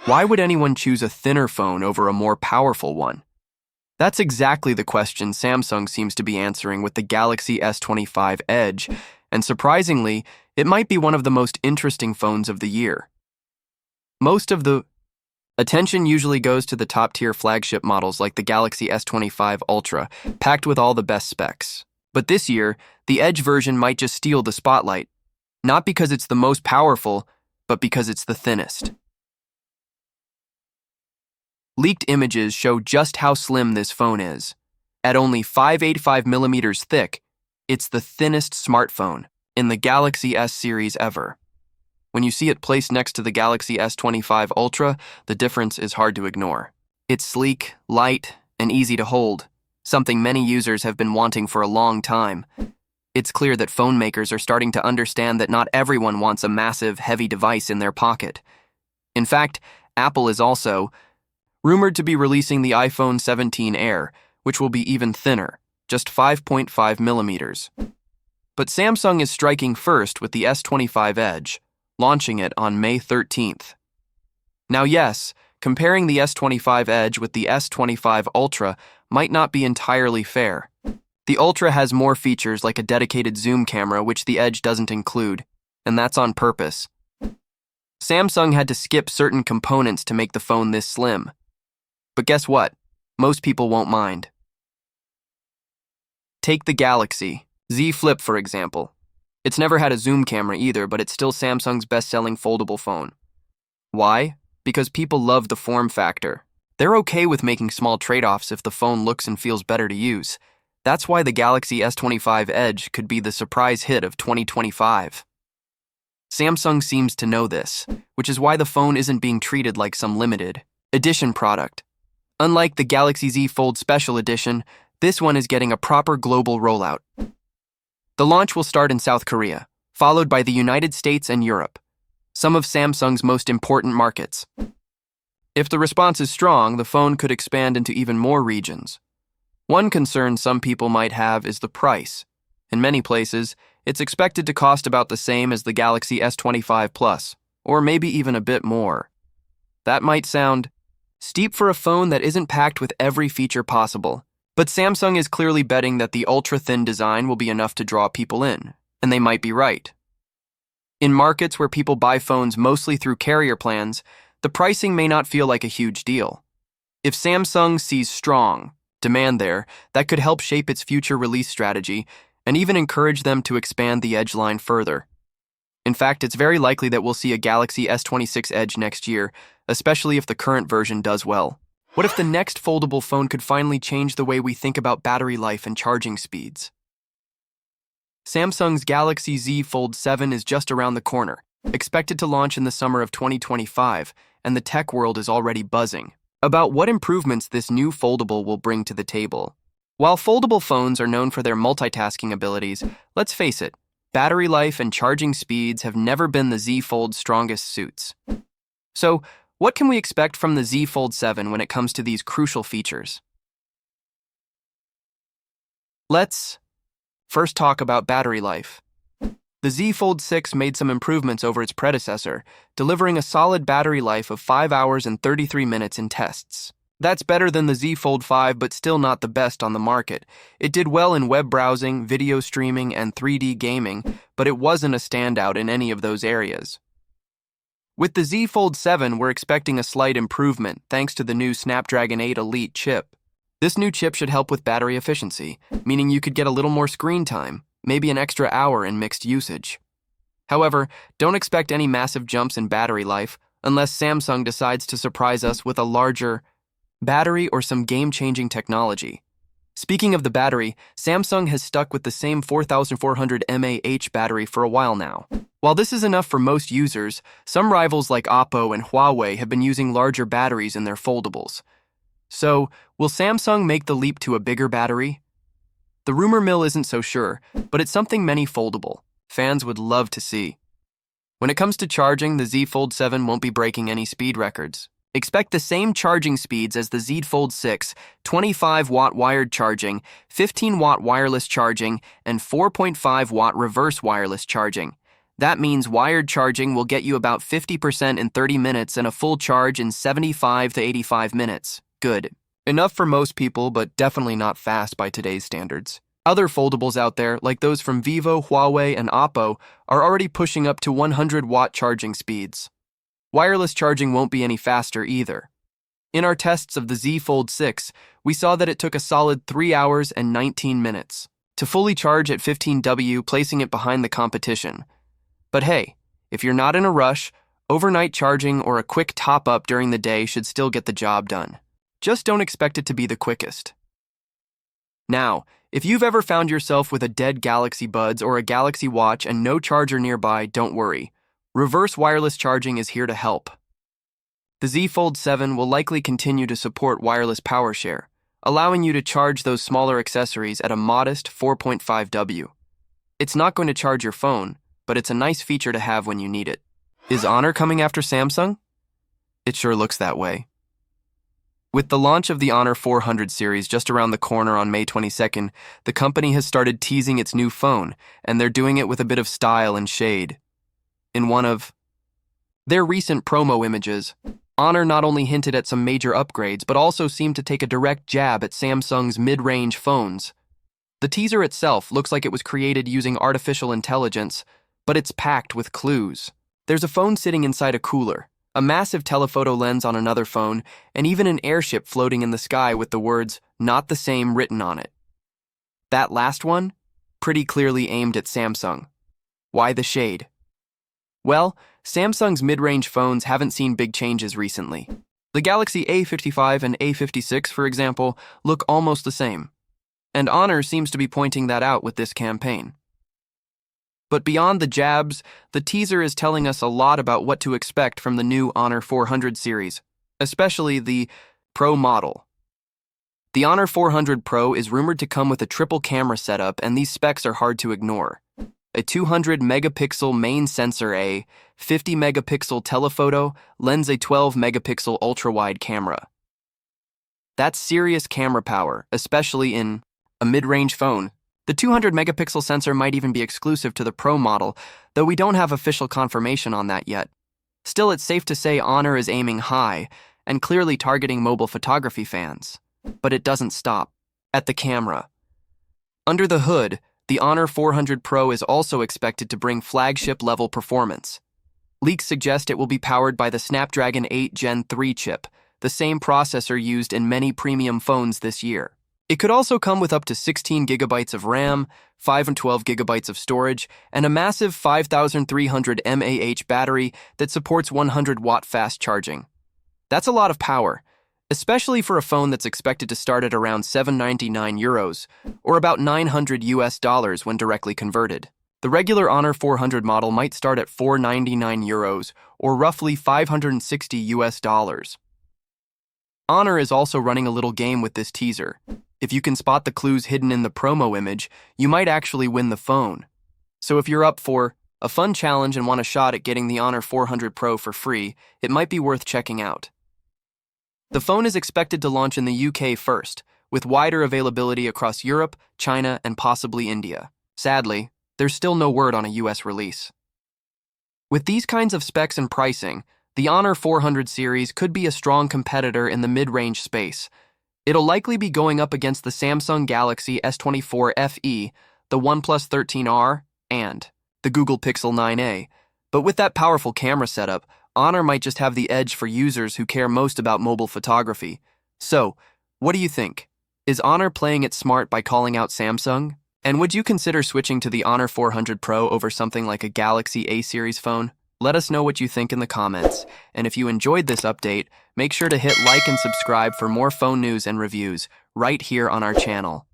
Why would anyone choose a thinner phone over a more powerful one? That's exactly the question Samsung seems to be answering with the Galaxy S25 Edge, and surprisingly, it might be one of the most interesting phones of the year. Most of the attention usually goes to the top-tier flagship models like the Galaxy S25 Ultra, packed with all the best specs. But this year, the Edge version might just steal the spotlight, not because it's the most powerful, but because it's the thinnest. Leaked images show just how slim this phone is. At only 585 millimeters thick, it's the thinnest smartphone in the Galaxy S series ever. When you see it placed next to the Galaxy S25 Ultra, the difference is hard to ignore. It's sleek, light, and easy to hold, something many users have been wanting for a long time. It's clear that phone makers are starting to understand that not everyone wants a massive, heavy device in their pocket. In fact, Apple is also rumored to be releasing the iPhone 17 Air, which will be even thinner, just 5.5 millimeters. But Samsung is striking first with the S25 Edge, launching it on May 13th. Now yes, comparing the S25 Edge with the S25 Ultra might not be entirely fair. The Ultra has more features like a dedicated zoom camera, which the Edge doesn't include, and that's on purpose. Samsung had to skip certain components to make the phone this slim. But guess what? Most people won't mind. Take the Galaxy Z Flip, for example. It's never had a zoom camera either, but it's still Samsung's best-selling foldable phone. Why? Because people love the form factor. They're okay with making small trade-offs if the phone looks and feels better to use. That's why the Galaxy S25 Edge could be the surprise hit of 2025. Samsung seems to know this, which is why the phone isn't being treated like some limited edition product. Unlike the Galaxy Z Fold Special Edition, this one is getting a proper global rollout. The launch will start in South Korea, followed by the United States and Europe, some of Samsung's most important markets. If the response is strong, the phone could expand into even more regions. One concern some people might have is the price. In many places, it's expected to cost about the same as the Galaxy S25 Plus, or maybe even a bit more. That might sound steep for a phone that isn't packed with every feature possible, but Samsung is clearly betting that the ultra-thin design will be enough to draw people in, and they might be right. In markets where people buy phones mostly through carrier plans, the pricing may not feel like a huge deal. If Samsung sees strong demand there, that could help shape its future release strategy and even encourage them to expand the Edge line further. In fact, it's very likely that we'll see a Galaxy S26 Edge next year, especially if the current version does well. What if the next foldable phone could finally change the way we think about battery life and charging speeds? Samsung's Galaxy Z Fold 7 is just around the corner, expected to launch in the summer of 2025, and the tech world is already buzzing about what improvements this new foldable will bring to the table. While foldable phones are known for their multitasking abilities, let's face it, battery life and charging speeds have never been the Z Fold's strongest suits. So, what can we expect from the Z Fold 7 when it comes to these crucial features? Let's first talk about battery life. The Z Fold 6 made some improvements over its predecessor, delivering a solid battery life of 5 hours and 33 minutes in tests. That's better than the Z Fold 5, but still not the best on the market. It did well in web browsing, video streaming, and 3D gaming, but it wasn't a standout in any of those areas. With the Z Fold 7, we're expecting a slight improvement thanks to the new Snapdragon 8 Elite chip. This new chip should help with battery efficiency, meaning you could get a little more screen time, maybe an extra hour in mixed usage. However, don't expect any massive jumps in battery life unless Samsung decides to surprise us with a larger battery or some game-changing technology. Speaking of the battery, Samsung has stuck with the same 4400 mAh battery for a while now. While this is enough for most users, some rivals like Oppo and Huawei have been using larger batteries in their foldables. So, will Samsung make the leap to a bigger battery? The rumor mill isn't so sure, but it's something many foldable fans would love to see. When it comes to charging, the Z Fold 7 won't be breaking any speed records. Expect the same charging speeds as the Z Fold 6, 25-watt wired charging, 15-watt wireless charging, and 4.5-watt reverse wireless charging. That means wired charging will get you about 50% in 30 minutes and a full charge in 75 to 85 minutes. Good. Enough for most people, but definitely not fast by today's standards. Other foldables out there, like those from Vivo, Huawei, and Oppo, are already pushing up to 100-watt charging speeds. Wireless charging won't be any faster either. In our tests of the Z Fold 6, we saw that it took a solid 3 hours and 19 minutes to fully charge at 15W, placing it behind the competition. But hey, if you're not in a rush, overnight charging or a quick top-up during the day should still get the job done. Just don't expect it to be the quickest. Now, if you've ever found yourself with a dead Galaxy Buds or a Galaxy Watch and no charger nearby, don't worry. Reverse wireless charging is here to help. The Z Fold 7 will likely continue to support wireless power share, allowing you to charge those smaller accessories at a modest 4.5W. It's not going to charge your phone, but it's a nice feature to have when you need it. Is Honor coming after Samsung? It sure looks that way. With the launch of the Honor 400 series just around the corner on May 22nd, the company has started teasing its new phone, and they're doing it with a bit of style and shade. In one of their recent promo images, Honor not only hinted at some major upgrades, but also seemed to take a direct jab at Samsung's mid-range phones. The teaser itself looks like it was created using artificial intelligence, but it's packed with clues. There's a phone sitting inside a cooler, a massive telephoto lens on another phone, and even an airship floating in the sky with the words, "Not the same," written on it. That last one? Pretty clearly aimed at Samsung. Why the shade? Well, Samsung's mid-range phones haven't seen big changes recently. The Galaxy A55 and A56, for example, look almost the same. And Honor seems to be pointing that out with this campaign. But beyond the jabs, the teaser is telling us a lot about what to expect from the new Honor 400 series, especially the Pro model. The Honor 400 Pro is rumored to come with a triple camera setup, and these specs are hard to ignore. A 200-megapixel main sensor, a 50-megapixel telephoto, lens, a 12-megapixel ultra-wide camera. That's serious camera power, especially in a mid-range phone. The 200-megapixel sensor might even be exclusive to the Pro model, though we don't have official confirmation on that yet. Still, it's safe to say Honor is aiming high and clearly targeting mobile photography fans. But it doesn't stop at the camera. Under the hood, the Honor 400 Pro is also expected to bring flagship-level performance. Leaks suggest it will be powered by the Snapdragon 8 Gen 3 chip, the same processor used in many premium phones this year. It could also come with up to 16 gigabytes of RAM, 5 and 12 gigabytes of storage, and a massive 5,300 mAh battery that supports 100-watt fast charging. That's a lot of power, especially for a phone that's expected to start at around €799, or about $900 when directly converted. The regular Honor 400 model might start at €499, or roughly $560. Honor is also running a little game with this teaser. If you can spot the clues hidden in the promo image, you might actually win the phone. So if you're up for a fun challenge and want a shot at getting the Honor 400 Pro for free, it might be worth checking out. The phone is expected to launch in the UK first, with wider availability across Europe, China, and possibly India. Sadly, there's still no word on a US release. With these kinds of specs and pricing, the Honor 400 series could be a strong competitor in the mid-range space. It'll likely be going up against the Samsung Galaxy S24 FE, the OnePlus 13R, and the Google Pixel 9a. But with that powerful camera setup, Honor might just have the edge for users who care most about mobile photography. So, what do you think? Is Honor playing it smart by calling out Samsung? And would you consider switching to the Honor 400 Pro over something like a Galaxy A series phone? Let us know what you think in the comments. And if you enjoyed this update, make sure to hit like and subscribe for more phone news and reviews right here on our channel.